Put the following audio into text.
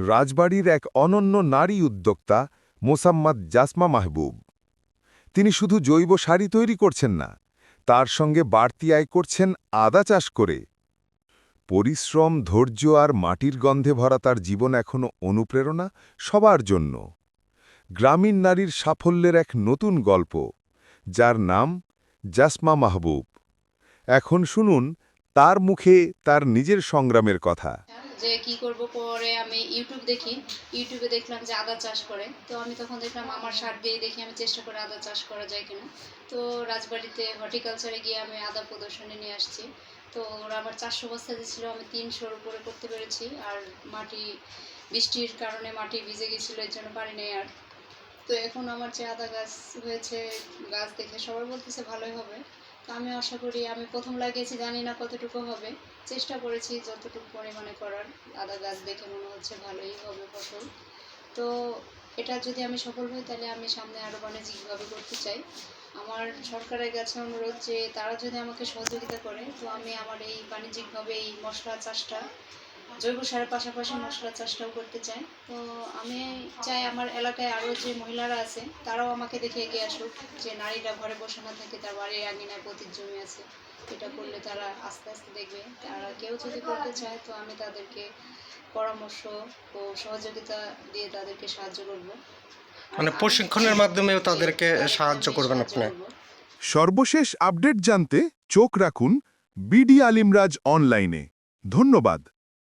রাজবাড়ির এক অনন্য নারী উদ্যোক্তা মোসাম্মদ জাসমা মাহবুব। তিনি শুধু জৈব শাড়ি তৈরি করছেন না, তার সঙ্গে বাড়তি আয় করছেন আদা চাষ করে। পরিশ্রম, ধৈর্য আর মাটির গন্ধে ভরা তার জীবন এখনও অনুপ্রেরণা সবার জন্য। গ্রামীণ নারীর সাফল্যের এক নতুন গল্প, যার নাম জাসমা মাহবুব। এখন শুনুন তার মুখে তার নিজের সংগ্রামের কথা। যে কি করব, পরে আমি ইউটিউবে দেখলাম যে আদা চাষ করে। তো আমি তখন দেখলাম আমার সার দিয়ে দেখি আমি চেষ্টা করে আদা চাষ করা যায় কিনা। তো রাজবাড়িতে হর্টিকালচারে গিয়ে আমি আদা প্রদর্শনী নিয়ে আসছি। তো ওরা আমার 400 বস্তা দিয়েছিল, আমি 300-র উপরে করতে পেরেছি। আর মাটি, বৃষ্টির কারণে মাটি ভিজে গেছিলো, এর জন্য পারি নাই আর। তো এখন আমার যে আদা গাছ হয়েছে, গাছ দেখে সবাই বলতেছে ভালোই হবে। তো আমি আশা করি, আমি প্রথম লাগিয়েছি, জানি না কতটুকু হবে, চেষ্টা করেছি যতটুকু পরিমাণে করার। আদা গাছ দেখে মনে হচ্ছে ভালোই হবে ফসল। তো এটা যদি আমি সফল হই, তাহলে আমি সামনে আরও বাণিজ্যিকভাবে করতে চাই। আমার সরকারের কাছে অনুরোধ যে তারা যদি আমাকে সহযোগিতা করে, তো আমি আমার এই বাণিজ্যিকভাবে এই মশলা চাষটা, জৈব সারের পাশাপাশি মশলা চাষটাও করতে চাই। তো আমি চাই আমার এলাকায় আরও যে মহিলারা আছে তারাও আমাকে দেখে এগিয়ে আসুক, যে নারীরা ঘরে বসে না থেকে তার বাড়ির আঙিনায় পতির জমি আছে, এটা করলে তারা আস্তে আস্তে দেখবে। তারা কেউ যদি করতে চায়, তো আমি তাদেরকে পরামর্শ ও সহযোগিতা দিয়ে তাদেরকে সাহায্য করব। মানে প্রশিক্ষণের মাধ্যমেও তাদেরকে সাহায্য করবেন আপনি। সর্বশেষ আপডেট জানতে চোখ রাখুন বিডি আলিমরাজ অনলাইনে। ধন্যবাদ।